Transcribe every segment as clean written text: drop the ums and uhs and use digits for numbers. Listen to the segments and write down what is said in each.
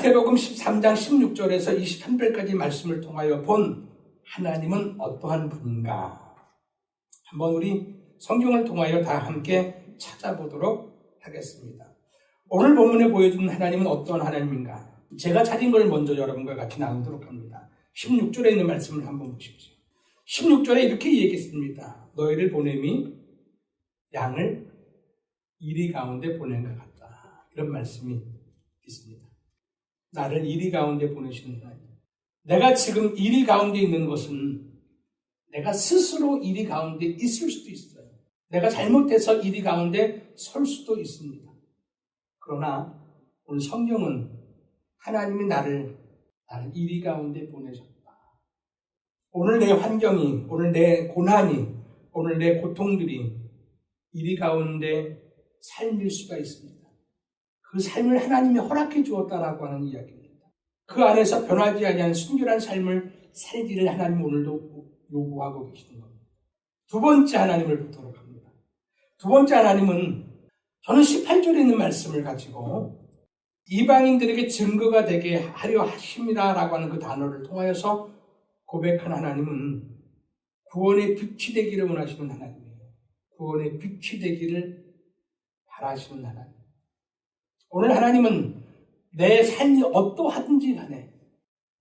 마태복음 13장 16절에서 23절까지 말씀을 통하여 본 하나님은 어떠한 분인가? 한번 우리 성경을 통하여 다 함께 찾아보도록 하겠습니다. 오늘 본문에 보여주는 하나님은 어떠한 하나님인가? 제가 찾은 걸 먼저 여러분과 같이 나누도록 합니다. 16절에 있는 말씀을 한번 보십시오. 16절에 이렇게 얘기했습니다. 너희를 보냄이 양을 이리 가운데 보낸 것 같다. 이런 말씀이 있습니다. 나를 이리 가운데 보내시는 하나님. 내가 지금 이리 가운데 있는 것은 내가 스스로 이리 가운데 있을 수도 있어요. 내가 잘못해서 이리 가운데 설 수도 있습니다. 그러나 오늘 성경은 하나님이 나를 이리 가운데 보내셨다. 오늘 내 환경이, 오늘 내 고난이, 오늘 내 고통들이 이리 가운데 삶일 수가 있습니다. 그 삶을 하나님이 허락해 주었다라고 하는 이야기입니다. 그 안에서 변하지 아니한 순결한 삶을 살기를 하나님 오늘도 요구하고 계시는 겁니다. 두 번째 하나님을 보도록 합니다. 두 번째 하나님은 저는 18절에 있는 말씀을 가지고 이방인들에게 증거가 되게 하려 하십니다라고 하는 그 단어를 통하여서 고백한 하나님은 구원의 빛이 되기를 원하시는 하나님이에요. 구원의 빛이 되기를 바라시는 하나님. 오늘 하나님은 내 삶이 어떠하든지 간에,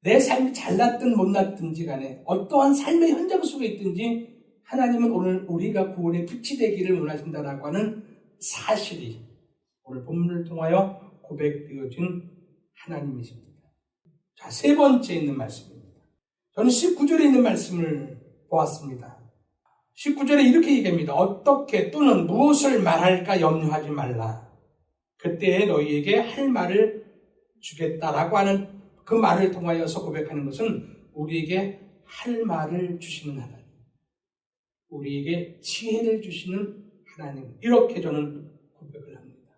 내 삶이 잘났든 못났든지 간에, 어떠한 삶의 현장 속에 있든지 하나님은 오늘 우리가 구원의 빛이 되기를 원하신다라고 하는 사실이 오늘 본문을 통하여 고백되어진 하나님이십니다. 자, 세 번째 있는 말씀입니다. 저는 19절에 있는 말씀을 보았습니다. 19절에 이렇게 얘기합니다. 어떻게 또는 무엇을 말할까 염려하지 말라. 그때 너희에게 할 말을 주겠다라고 하는 그 말을 통하여서 고백하는 것은 우리에게 할 말을 주시는 하나님, 우리에게 지혜를 주시는 하나님, 이렇게 저는 고백을 합니다.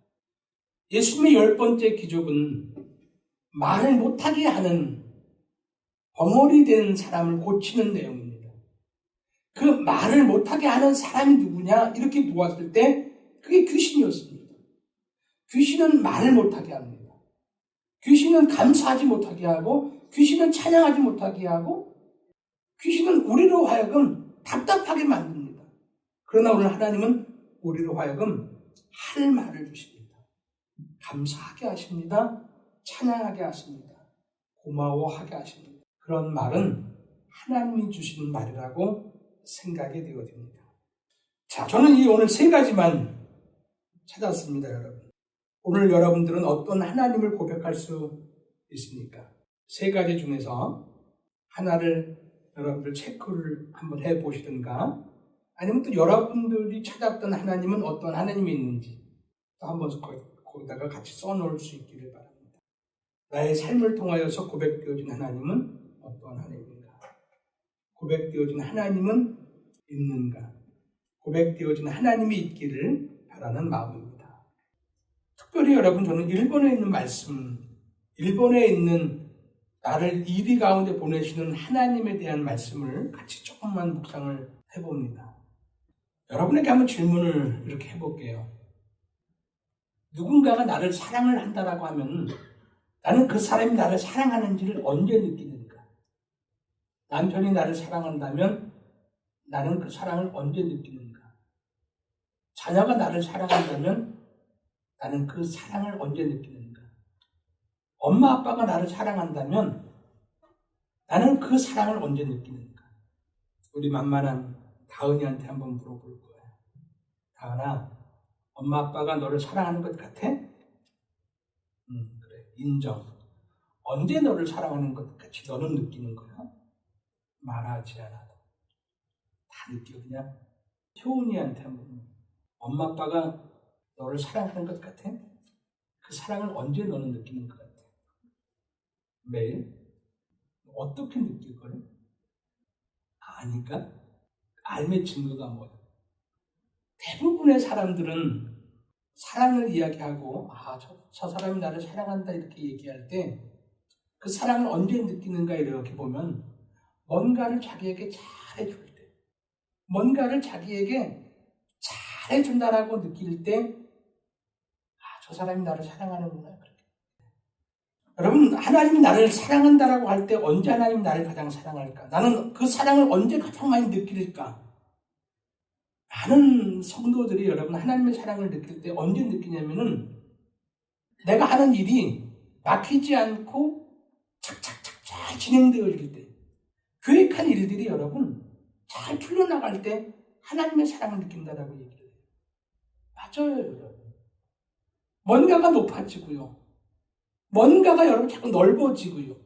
예수님의 10번째 기적은 말을 못하게 하는 벙어리 된 사람을 고치는 내용입니다. 그 말을 못하게 하는 사람이 누구냐? 이렇게 보았을 때 그게 귀신이었습니다. 귀신은 말을 못하게 합니다. 귀신은 감사하지 못하게 하고, 귀신은 찬양하지 못하게 하고, 귀신은 우리로 하여금 답답하게 만듭니다. 그러나 오늘 하나님은 우리로 하여금 할 말을 주십니다. 감사하게 하십니다. 찬양하게 하십니다. 고마워하게 하십니다. 그런 말은 하나님이 주시는 말이라고 생각이 되어집니다. 자, 저는 이 오늘 세 가지만 찾았습니다, 여러분. 오늘 여러분들은 어떤 하나님을 고백할 수 있습니까? 세 가지 중에서 하나를 여러분들 체크를 한번 해보시든가, 아니면 또 여러분들이 찾았던 하나님은 어떤 하나님이 있는지 또 한번 거기다가 같이 써놓을 수 있기를 바랍니다. 나의 삶을 통하여서 고백되어진 하나님은 어떤 하나님인가? 고백되어진 하나님은 있는가? 고백되어진 하나님이 있기를 바라는 마음입니다. 특별히 여러분, 저는 일본에 있는 말씀, 일본에 있는 나를 이리 가운데 보내시는 하나님에 대한 말씀을 같이 조금만 묵상을 해봅니다. 여러분에게 한번 질문을 이렇게 해볼게요. 누군가가 나를 사랑을 한다라고 하면 나는 그 사람이 나를 사랑하는지를 언제 느끼는가? 남편이 나를 사랑한다면 나는 그 사랑을 언제 느끼는가? 자녀가 나를 사랑한다면 나는 그 사랑을 언제 느끼는가? 엄마 아빠가 나를 사랑한다면 나는 그 사랑을 언제 느끼는가? 우리 만만한 다은이한테 한번 물어볼 거야. 다은아, 엄마 아빠가 너를 사랑하는 것 같아? 그래, 인정. 언제 너를 사랑하는 것 같이 너는 느끼는 거야? 말하지 않아도 다 느껴. 그냥 효은이한테 한번, 엄마 아빠가 너를 사랑하는 것 같아? 그 사랑을 언제 너는 느끼는 것 같아? 매일? 어떻게 느낄걸? 아니까? 알매 증거가 뭐야? 대부분의 사람들은 사랑을 이야기하고, 저 사람이 나를 사랑한다 이렇게 얘기할 때 그 사랑을 언제 느끼는가 이렇게 보면 뭔가를 자기에게 잘해줄 때, 뭔가를 자기에게 잘해준다라고 느낄 때, 저 사람이 나를 사랑하는구나. 그렇게. 여러분, 하나님이 나를 사랑한다라고 할 때 언제 하나님이 나를 가장 사랑할까? 나는 그 사랑을 언제 가장 많이 느낄까? 많은 성도들이 여러분 하나님의 사랑을 느낄 때 언제 느끼냐면은 내가 하는 일이 막히지 않고 착착착 잘 진행되어질 때, 계획한 일들이 여러분 잘 풀려나갈 때 하나님의 사랑을 느낀다라고 얘기해요. 맞아요, 여러분. 뭔가가 높아지고요. 뭔가가 여러분 자꾸 넓어지고요.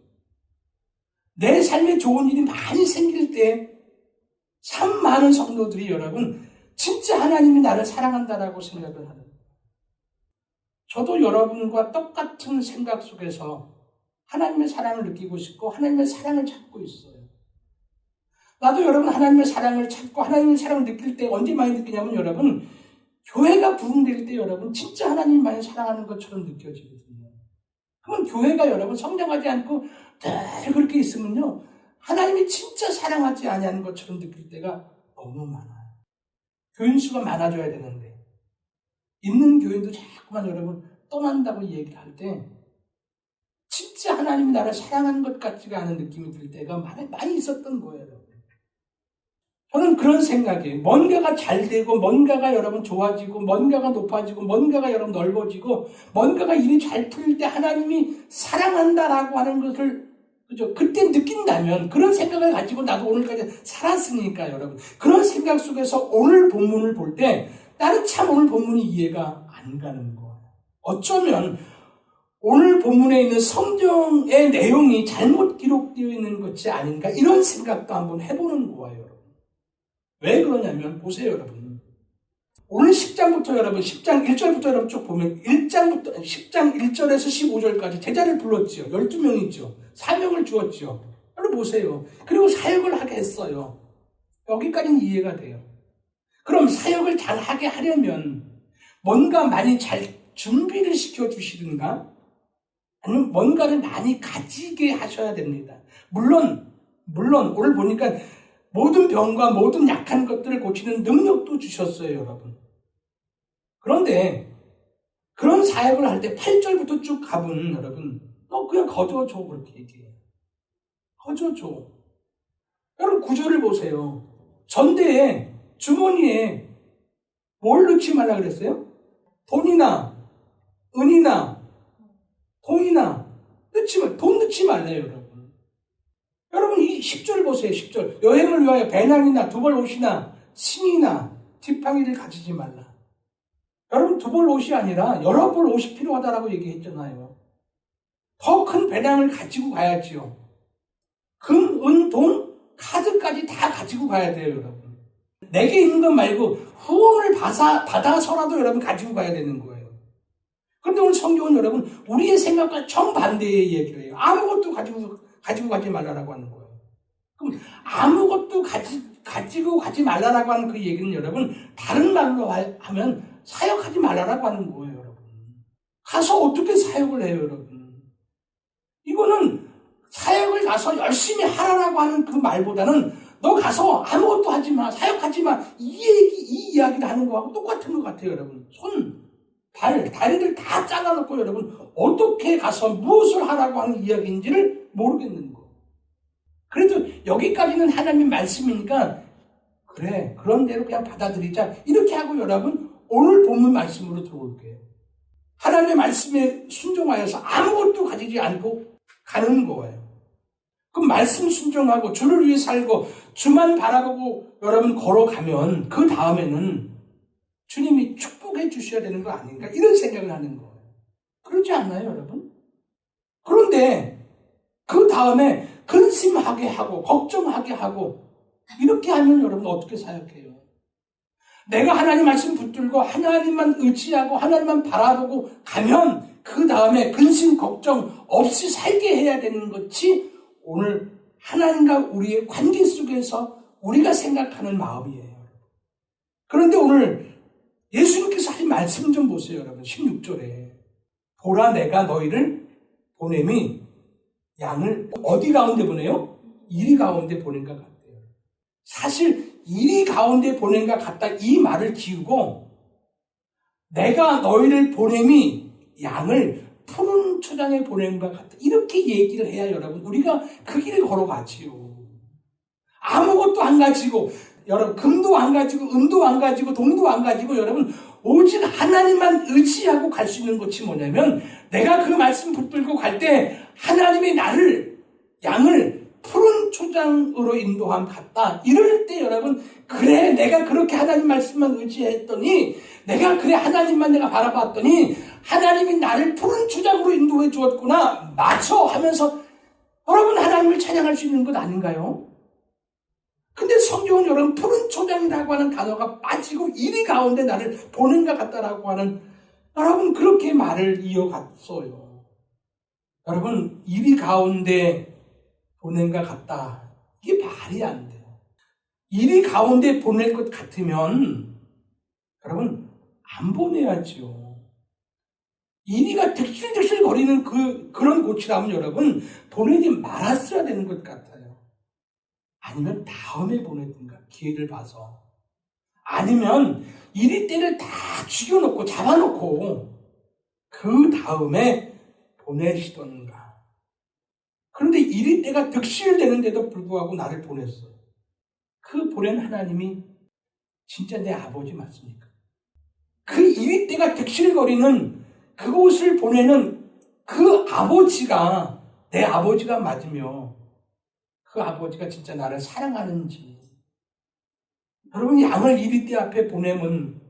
내 삶에 좋은 일이 많이 생길 때 참 많은 성도들이 여러분 진짜 하나님이 나를 사랑한다라고 생각을 하는 거예요. 저도 여러분과 똑같은 생각 속에서 하나님의 사랑을 느끼고 싶고 하나님의 사랑을 찾고 있어요. 나도 여러분 하나님의 사랑을 찾고 하나님의 사랑을 느낄 때 언제 많이 느끼냐면 여러분 교회가 부흥될 때 여러분 진짜 하나님이 많이 사랑하는 것처럼 느껴지거든요. 그러면 교회가 여러분 성장하지 않고 늘 그렇게 있으면요 하나님이 진짜 사랑하지 아니하는 것처럼 느낄 때가 너무 많아요. 교인 수가 많아져야 되는데 있는 교인도 자꾸만 여러분 떠난다고 얘기를 할 때 진짜 하나님이 나를 사랑하는 것 같지가 않은 느낌이 들 때가 많이 있었던 거예요. 여러분. 저는 그런 생각이에요. 뭔가가 잘 되고 뭔가가 여러분 좋아지고 뭔가가 높아지고 뭔가가 여러분 넓어지고 뭔가가 일이 잘 풀릴 때 하나님이 사랑한다라고 하는 것을 그죠? 그때 느낀다면 그런 생각을 가지고 나도 오늘까지 살았으니까 여러분 그런 생각 속에서 오늘 본문을 볼 때 나는 참 오늘 본문이 이해가 안 가는 거예요. 어쩌면 오늘 본문에 있는 성경의 내용이 잘못 기록되어 있는 것이 아닌가 이런 생각도 한번 해보는 거예요. 여러분. 왜 그러냐면 보세요 여러분. 오늘 10장부터 여러분 10장 1절부터 여러분 쭉 보면 10장 1절에서 15절까지 제자를 불렀지요. 12명이죠. 사명을 주었지요. 여러분 보세요. 그리고 사역을 하게 했어요. 여기까지는 이해가 돼요. 그럼 사역을 잘하게 하려면 뭔가 많이 잘 준비를 시켜주시든가 아니면 뭔가를 많이 가지게 하셔야 됩니다. 물론 오늘 보니까 모든 병과 모든 약한 것들을 고치는 능력도 주셨어요, 여러분. 그런데 그런 사역을 할 때 8절부터 쭉 가보면 여러분 너 그냥 거저줘 그렇게 얘기해요. 거저줘. 여러분 9절을 보세요. 전대에 주머니에 뭘 넣지 말라 그랬어요? 돈이나 은이나 돈이나 돈 넣지 말래요, 여러분. 여러분 이 10절 보세요. 10절. 여행을 위하여 배낭이나 두벌 옷이나 신이나 지팡이를 가지지 말라. 여러분 두 벌 옷이 아니라 여러 벌 옷이 필요하다라고 얘기했잖아요. 더 큰 배낭을 가지고 가야지요. 금, 은, 돈, 카드까지 다 가지고 가야 돼요, 여러분. 내게 있는 것 말고 후원을 받아서라도 여러분 가지고 가야 되는 거예요. 그런데 오늘 성경은 여러분 우리의 생각과 정반대의 얘기를 해요. 아무것도 가지고 가지 말라라고 하는 거예요. 그럼 아무것도 가지고 가지 말라라고 하는 그 얘기는 여러분 다른 말로 하면 사역하지 말라라고 하는 거예요, 여러분. 가서 어떻게 사역을 해요, 여러분? 이거는 사역을 가서 열심히 하라라고 하는 그 말보다는 너 가서 아무것도 하지 마, 사역하지 마, 이 이야기를 하는 거하고 똑같은 것 같아요, 여러분. 손, 발, 다리를 다 잘라놓고 여러분 어떻게 가서 무엇을 하라고 하는 이야기인지를 모르겠는 거. 그래도 여기까지는 하나님 말씀이니까 그래, 그런 대로 그냥 받아들이자. 이렇게 하고 여러분 오늘 본문 말씀으로 들어올게요. 하나님의 말씀에 순종하여서 아무것도 가지지 않고 가는 거예요. 그럼 말씀 순종하고 주를 위해 살고 주만 바라보고 여러분 걸어가면 그 다음에는 주님이 축복해 주셔야 되는 거 아닌가 이런 생각을 하는 거예요. 그렇지 않나요, 여러분? 그런데 그 다음에 근심하게 하고 걱정하게 하고 이렇게 하면 여러분 어떻게 사역해요? 내가 하나님 말씀 붙들고 하나님만 의지하고 하나님만 바라보고 가면 그 다음에 근심 걱정 없이 살게 해야 되는 것이 오늘 하나님과 우리의 관계 속에서 우리가 생각하는 마음이에요. 그런데 오늘 예수님께서 하신 말씀 좀 보세요, 여러분. 16절에 보라 내가 너희를 보냄이 양을 어디 가운데 보내요? 이리 가운데 보낸 것 같아요. 사실 이리 가운데 보낸 것 같다 이 말을 지우고 내가 너희를 보냄이 양을 푸른 초장에 보냄과 같다. 이렇게 얘기를 해야 여러분 우리가 그 길을 걸어가지요. 아무것도 안 가지고 여러분 금도 안 가지고 은도 안 가지고 동도 안 가지고 여러분 오직 하나님만 의지하고 갈 수 있는 것이 뭐냐면 내가 그 말씀 붙들고 갈 때 하나님이 나를 양을 푸른 초장으로 인도함 같다. 이럴 때 여러분 그래 내가 그렇게 하나님 말씀만 의지했더니 내가 그래 하나님만 내가 바라봤더니 하나님이 나를 푸른 초장으로 인도해 주었구나. 맞춰 하면서 여러분 하나님을 찬양할 수 있는 것 아닌가요? 근데 성경은 여러분 푸른 초장이라고 하는 단어가 빠지고 이리 가운데 나를 보는 것 같다라고 하는 여러분 그렇게 말을 이어갔어요. 여러분 이리 가운데 보낸 것 같다. 이게 말이 안 돼요. 이리 가운데 보낼 것 같으면 여러분 안 보내야죠. 이리가 득실득실 거리는 그런 곳이라면 여러분 보내지 말았어야 되는 것 같아요. 아니면 다음에 보내든가 기회를 봐서 아니면 이리 때를 다 죽여놓고 잡아놓고 그 다음에 보내시던가. 그런데 이리 때가 득실되는데도 불구하고 나를 보냈어요. 그 보낸 하나님이 진짜 내 아버지 맞습니까? 그 이리 때가 득실거리는 그곳을 보내는 그 아버지가 내 아버지가 맞으며 그 아버지가 진짜 나를 사랑하는지. 여러분 양을 이리떼 앞에 보내면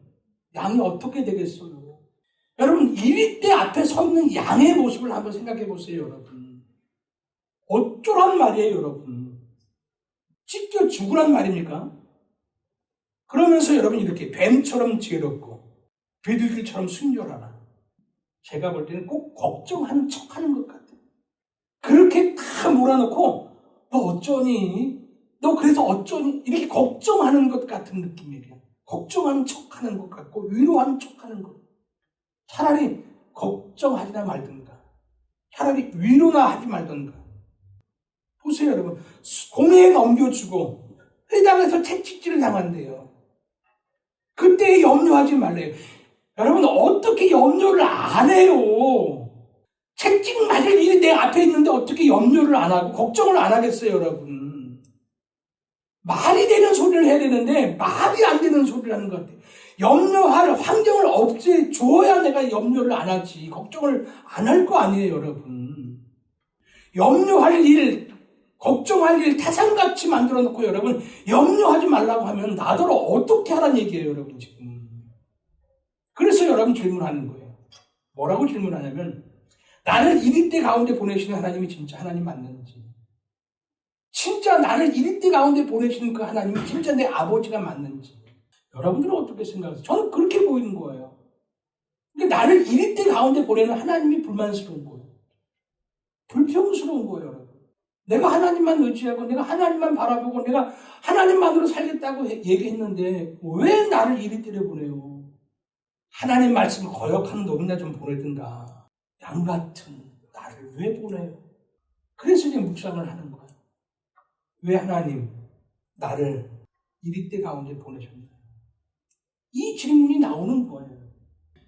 양이 어떻게 되겠어요? 여러분 이리떼 앞에 서 있는 양의 모습을 한번 생각해 보세요. 여러분 어쩌란 말이에요. 여러분 찢겨 죽으란 말입니까? 그러면서 여러분 이렇게 뱀처럼 지혜롭고 비둘기처럼 순결하라. 제가 볼 때는 꼭 걱정하는 척하는 것 같아요. 그렇게 다 몰아놓고 너 어쩌니? 너 그래서 어쩌니? 이렇게 걱정하는 것 같은 느낌이에요. 걱정하는 척하는 것 같고 위로하는 척하는 것. 차라리 걱정하지나 말든가. 차라리 위로나 하지 말든가. 보세요 여러분. 공회에 넘겨주고 회당에서 채찍질을 당한대요. 그때 염려하지 말래요. 여러분 어떻게 염려를 안 해요? 채찍 맞을 일이 내 앞에 있는데 어떻게 염려를 안 하고 걱정을 안 하겠어요, 여러분. 말이 되는 소리를 해야 되는데 말이 안 되는 소리를 하는 것 같아요. 염려할 환경을 없애줘야 내가 염려를 안 하지 걱정을 안 할 거 아니에요, 여러분. 염려할 일, 걱정할 일 타산같이 만들어 놓고 여러분 염려하지 말라고 하면 나더러 어떻게 하라는 얘기예요, 여러분 지금. 그래서 여러분 질문하는 거예요. 뭐라고 질문하냐면 나를 이리떼 가운데 보내시는 하나님이 진짜 하나님 맞는지, 진짜 나를 이리떼 가운데 보내시는 그 하나님이 진짜 내 아버지가 맞는지 여러분들은 어떻게 생각하세요? 저는 그렇게 보이는 거예요. 그러니까 나를 이리떼 가운데 보내는 하나님이 불만스러운 거예요. 불평스러운 거예요, 여러분. 내가 하나님만 의지하고 내가 하나님만 바라보고 내가 하나님만으로 살겠다고 얘기했는데 왜 나를 이리떼를 보내요? 하나님 말씀을 거역하는 놈이나 좀 보내든가. 양 같은 나를 왜 보내요? 그래서 이제 묵상을 하는 거예요. 왜 하나님 나를 이리떼 가운데 보내셨나요? 이 질문이 나오는 거예요.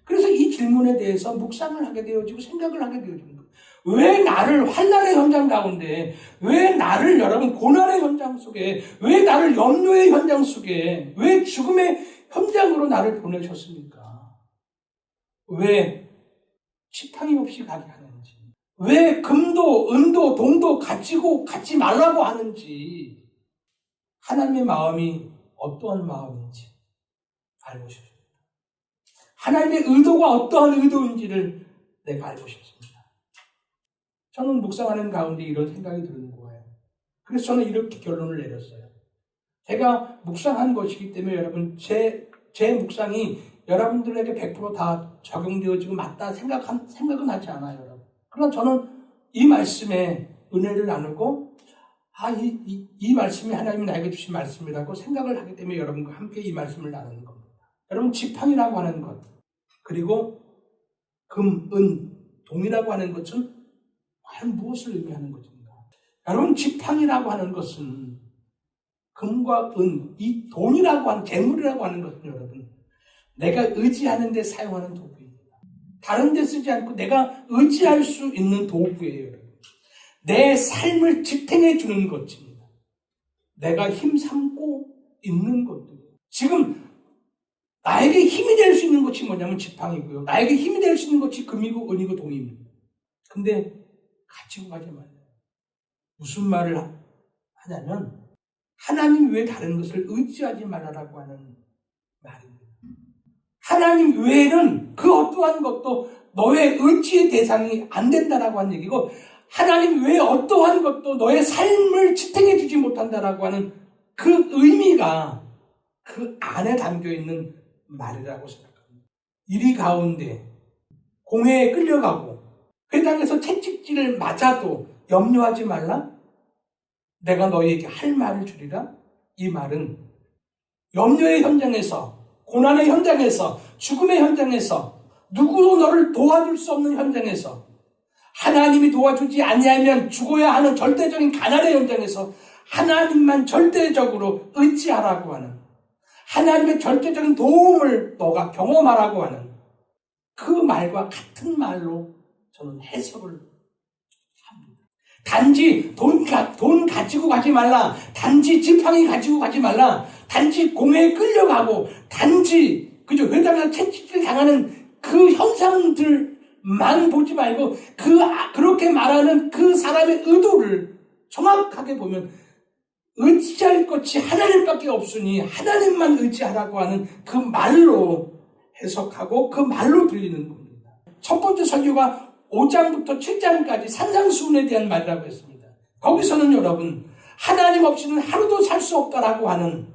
그래서 이 질문에 대해서 묵상을 하게 되어지고 생각을 하게 되어지는 거예요. 왜 나를 환난의 현장 가운데, 왜 나를 여러분 고난의 현장 속에, 왜 나를 염려의 현장 속에, 왜 죽음의 현장으로 나를 보내셨습니까? 왜 지팡이 없이 가게 하는지, 왜 금도 은도 동도 갖지 말라고 하는지, 하나님의 마음이 어떠한 마음인지 알고 싶습니다. 하나님의 의도가 어떠한 의도인지를 내가 알고 싶습니다. 저는 묵상하는 가운데 이런 생각이 드는 거예요. 그래서 저는 이렇게 결론을 내렸어요. 제가 묵상한 것이기 때문에 여러분 제 묵상이 여러분들에게 100% 다 적용되어지고 맞다 생각은 하지 않아요, 여러분. 그러나 저는 이 말씀에 은혜를 나누고 이 말씀이 하나님이 나에게 주신 말씀이라고 생각을 하기 때문에 여러분과 함께 이 말씀을 나누는 겁니다. 여러분 지팡이라고 하는 것, 그리고 금, 은, 동이라고 하는 것은 과연 무엇을 의미하는 것인가? 여러분 지팡이라고 하는 것은 금과 은, 이 돈이라고 하는 재물이라고 하는 것은 여러분 내가 의지하는 데 사용하는 도구입니다. 다른 데 쓰지 않고 내가 의지할 수 있는 도구예요. 내 삶을 지탱해 주는 것입니다. 내가 힘삼고 있는 것들. 지금 나에게 힘이 될 수 있는 것이 뭐냐면 지팡이고요. 나에게 힘이 될 수 있는 것이 금이고 은이고 동입니다. 근데 가지고 가지 말아요. 무슨 말을 하냐면 하나님 외에 다른 것을 의지하지 말아라고 하는 말입니다. 하나님 외에는 그 어떠한 것도 너의 의지의 대상이 안 된다라고 하는 얘기고, 하나님 외에 어떠한 것도 너의 삶을 지탱해 주지 못한다라고 하는 그 의미가 그 안에 담겨 있는 말이라고 생각합니다. 이리 가운데 공회에 끌려가고 회당에서 채찍질을 맞아도 염려하지 말라. 내가 너희에게 할 말을 주리라. 이 말은 염려의 현장에서, 고난의 현장에서, 죽음의 현장에서, 누구도 너를 도와줄 수 없는 현장에서, 하나님이 도와주지 아니하면 죽어야 하는 절대적인 가난의 현장에서 하나님만 절대적으로 의지하라고 하는, 하나님의 절대적인 도움을 너가 경험하라고 하는 그 말과 같은 말로 저는 해석을 합니다. 단지 돈 가지고 가지 말라, 단지 지팡이 가지고 가지 말라, 단지 공회에 끌려가고, 단지 그저 회당에서 채찍질 당하는 그 현상들만 보지 말고 그렇게 말하는 그 사람의 의도를 정확하게 보면 의지할 것이 하나님밖에 없으니 하나님만 의지하라고 하는 그 말로 해석하고 그 말로 들리는 겁니다. 첫 번째 설교가 5장부터 7장까지 산상수훈에 대한 말이라고 했습니다. 거기서는 여러분 하나님 없이는 하루도 살 수 없다라고 하는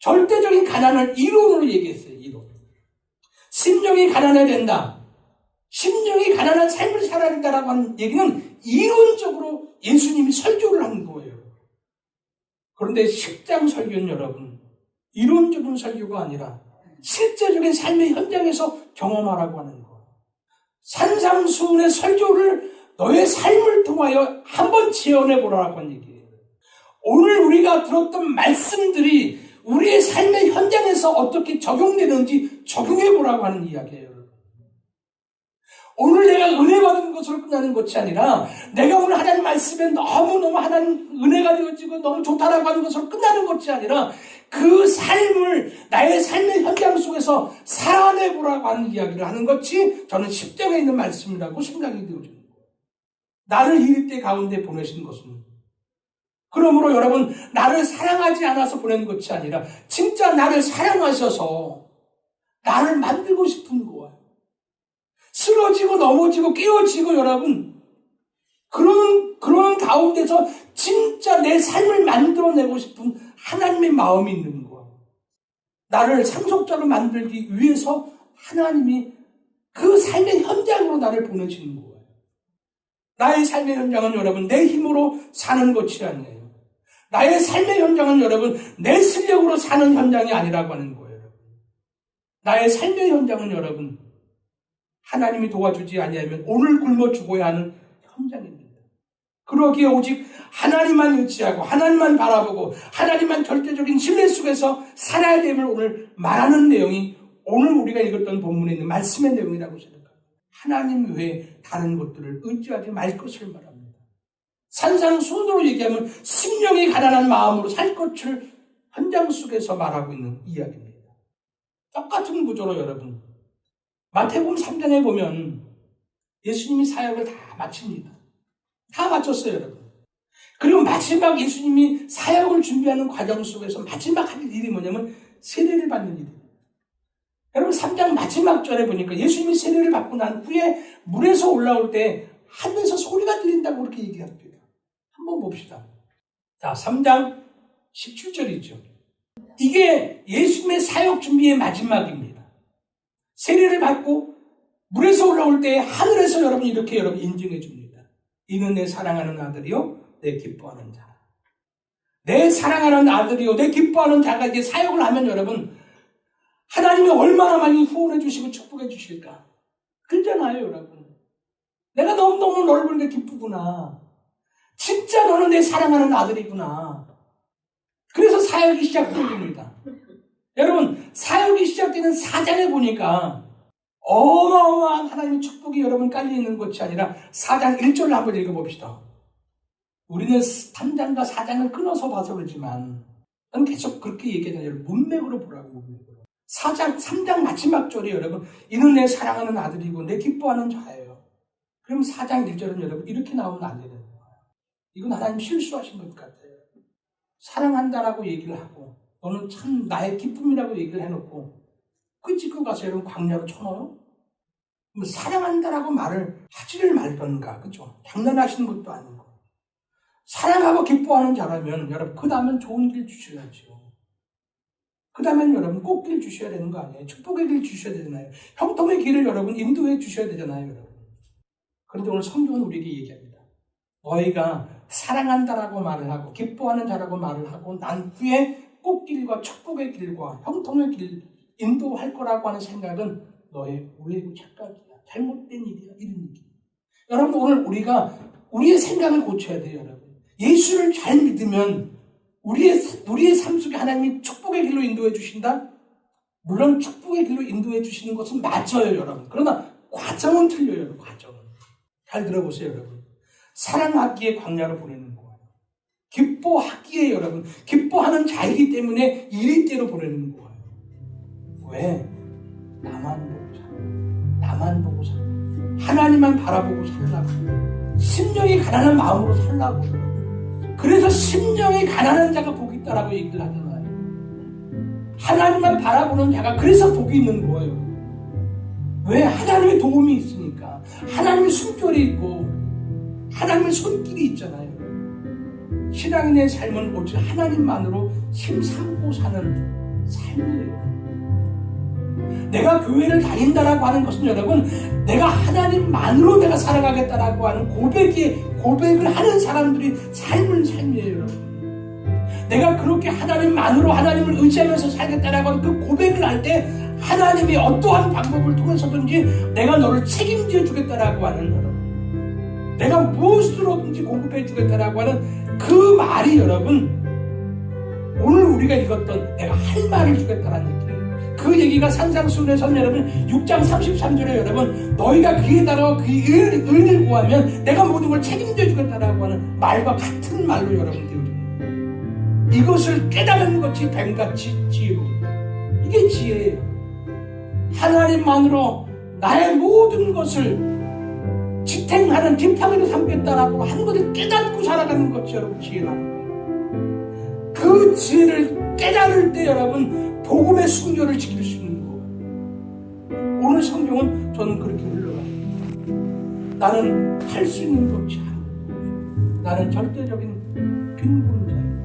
절대적인 가난을 이론으로 얘기했어요. 이론. 심령이 가난해야 된다. 심령이 가난한 삶을 살아야 된다라고 하는 얘기는 이론적으로 예수님이 설교를 한 거예요. 그런데 10장 설교는 여러분 이론적인 설교가 아니라 실제적인 삶의 현장에서 경험하라고 하는 거예요. 산상수훈의 설교를 너의 삶을 통하여 한번 재현해 보라고 하는 얘기예요. 오늘 우리가 들었던 말씀들이 우리의 삶의 현장에서 어떻게 적용되는지 적용해 보라고 하는 이야기예요. 오늘 내가 은혜 받은 것으로 끝나는 것이 아니라 내가 오늘 하나님 말씀에 너무너무 하나님 은혜가 되어지고 너무 좋다라고 하는 것으로 끝나는 것이 아니라 그 삶을 나의 삶의 현장 속에서 살아내보라고 하는 이야기를 하는 것이 저는 10장에 있는 말씀이라고 생각이 되어집니다. 나를 이 때 가운데 보내신 것은 그러므로 여러분 나를 사랑하지 않아서 보낸 것이 아니라 진짜 나를 사랑하셔서 나를 만들고 싶은 거예요. 쓰러지고 넘어지고 깨어지고 여러분 그런 가운데서 진짜 내 삶을 만들어내고 싶은 하나님의 마음이 있는 거예요. 나를 상속자로 만들기 위해서 하나님이 그 삶의 현장으로 나를 보내시는 거예요. 나의 삶의 현장은 여러분 내 힘으로 사는 것이 아니에요. 나의 삶의 현장은 여러분 내 실력으로 사는 현장이 아니라고 하는 거예요. 나의 삶의 현장은 여러분 하나님이 도와주지 아니하면 오늘 굶어 죽어야 하는 현장입니다. 그러기에 오직 하나님만 의지하고 하나님만 바라보고 하나님만 절대적인 신뢰 속에서 살아야 됨을 오늘 말하는 내용이 오늘 우리가 읽었던 본문에 있는 말씀의 내용이라고 생각합니다. 하나님 외에 다른 것들을 의지하지 말 것을 말합니다. 산상수훈으로 얘기하면 심령이 가난한 마음으로 살 것을 현장 속에서 말하고 있는 이야기입니다. 똑같은 구조로 여러분 마태복음 3장에 보면 예수님이 사역을 다 마칩니다. 다 마쳤어요, 여러분. 그리고 마지막 예수님이 사역을 준비하는 과정 속에서 마지막 할 일이 뭐냐면 세례를 받는 일입니다. 여러분 3장 마지막 절에 보니까 예수님이 세례를 받고 난 후에 물에서 올라올 때 하늘에서 소리가 들린다고 그렇게 얘기합니다. 한번 봅시다. 자, 3장 17절이죠. 이게 예수님의 사역 준비의 마지막입니다. 세례를 받고 물에서 올라올 때 하늘에서 여러분 이렇게 여러분 인증해 줍니다. 이는 내 사랑하는 아들이요 내 기뻐하는 자. 내 사랑하는 아들이요 내 기뻐하는 자가 이제 사역을 하면 여러분 하나님이 얼마나 많이 후원해 주시고 축복해 주실까. 그러잖아요 여러분. 내가 너무너무 너를 보는 게 기쁘구나. 진짜 너는 내 사랑하는 아들이구나. 그래서 사역이 시작됩니다. 여러분 사역이 시작되는 4장에 보니까 어마어마한 하나님의 축복이 여러분 깔려있는 것이 아니라 4장 1절을 한번 읽어봅시다. 우리는 3장과 4장을 끊어서 봐서 그렇지만 저는 계속 그렇게 얘기하잖아요. 문맥으로 보라고. 문맥으로. 3장 마지막 절에 여러분 이는 내 사랑하는 아들이고 내 기뻐하는 자예요. 그럼 4장 1절은 여러분 이렇게 나오면 안 되는 거예요. 이건 하나님 실수하신 것 같아요. 사랑한다라고 얘기를 하고 너는 참 나의 기쁨이라고 얘기를 해놓고 끄집고 가서 여러분 광야로 쳐넣어요? 사랑한다라고 말을 하지를 말던가, 그죠? 장난하시는 것도 아니고. 사랑하고 기뻐하는 자라면 여러분 그 다음엔 좋은 길 주셔야죠. 그 다음엔 여러분 꽃길 주셔야 되는 거 아니에요? 축복의 길 주셔야 되잖아요. 형통의 길을 여러분 인도해 주셔야 되잖아요, 여러분. 그런데 오늘 성경은 우리에게 얘기합니다. 너희가 사랑한다라고 말을 하고 기뻐하는 자라고 말을 하고 난 후에 꽃길과 축복의 길과 형통의 길 인도할 거라고 하는 생각은 너의 오해고 착각이야. 잘못된 일이야. 이런 얘기. 여러분 오늘 우리가 우리의 생각을 고쳐야 돼요. 여러분. 예수를 잘 믿으면 우리의 삶 속에 하나님이 축복의 길로 인도해 주신다? 물론 축복의 길로 인도해 주시는 것은 맞아요. 여러분. 그러나 과정은 틀려요. 여러분. 과정은. 잘 들어보세요. 여러분. 사랑하기에 광야로 보내는 거예요. 기뻐하기에 여러분. 기뻐하는 자이기 때문에 이리때로 보내는 거예요. 왜? 나만 보고 살고 하나님만 바라보고 살라고 심령이 가난한 마음으로 살라고. 그래서 심령이 가난한 자가 복이 있다라고 얘기를 하는 거예요. 하나님만 바라보는 자가 그래서 복이 있는 거예요. 왜? 하나님의 도움이 있으니까. 하나님의 숨결이 있고 하나님의 손길이 있잖아요. 신앙인의 삶은 오직 하나님만으로 힘삼고 사는 삶이에요. 내가 교회를 다닌다라고 하는 것은 여러분 내가 하나님만으로 내가 살아가겠다라고 하는 고백을 하는 사람들이 삶이에요. 여러분. 내가 그렇게 하나님만으로 하나님을 의지하면서 살겠다라고 하는 그 고백을 할 때 하나님이 어떠한 방법을 통해서든지 내가 너를 책임져 주겠다라고 하는 여러분. 내가 무엇으로든지 공급해 주겠다라고 하는 그 말이 여러분 오늘 우리가 읽었던 내가 할 말을 주겠다라는 얘기예요. 그 얘기가 산상수훈에서는 여러분 6장 33절에 여러분 너희가 그에다가 그 의를 구하면 내가 모든 걸 책임져 주겠다라고 하는 말과 같은 말로 여러분 되어집니다. 이것을 깨달은 것이 뱀같이 지혜로 이게 지혜예요. 하나님만으로 나의 모든 것을 지탱하는 지팡이로 삼겠다라고 하는 것을 깨닫고 살아가는 것이 여러분 지혜라는 거예요. 그 지혜를 깨달을 때 여러분 복음의 순결을 지킬 수 있는 거예요. 오늘 성경은 저는 그렇게 흘러가요. 나는 할 수 있는 것이 아니고 나는 절대적인 빈곤자예요.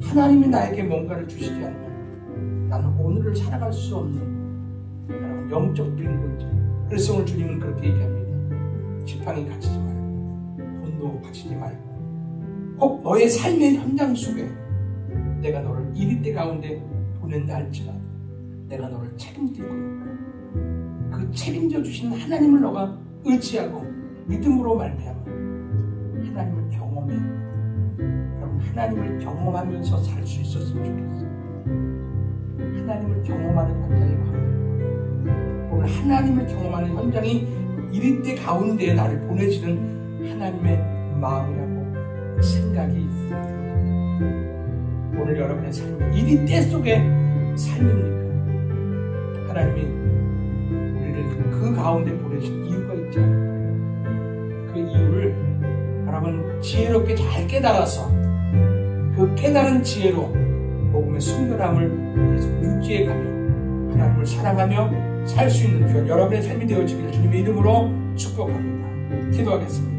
하나님이 나에게 뭔가를 주시지 않으면 나는 오늘을 살아갈 수 없는 여러분 영적 빈곤자예요. 그래서 오늘 주님은 그렇게 얘기합니다. 지팡이 가지지 말고 돈도 가지지 말고 혹 너의 삶의 현장 속에 내가 너를 이리때 가운데 보낸다 할지라도 내가 너를 책임질 거니까 그 책임져 주신 하나님을 너가 의지하고 믿음으로 말미암아 하나님을 경험해. 여러분 하나님을 경험하면서 살 수 있었으면 좋겠어요. 하나님을 경험하는 현장에 가면 오늘 하나님을 경험하는 현장이 이리때 가운데에 나를 보내시는 하나님의 마음이라고 생각이 듭니다. 오늘 여러분의 삶이 이리때 속에 삶입니까? 하나님이 우리를 그 가운데 보내신 이유가 있지 않을까요? 그 이유를 여러분 지혜롭게 잘 깨달아서 그 깨달은 지혜로 복음의 순결함을 계속 유지해가며 하나님을 사랑하며 살 수 있는 귀한 여러분의 삶이 되어지기를 주님의 이름으로 축복합니다. 기도하겠습니다.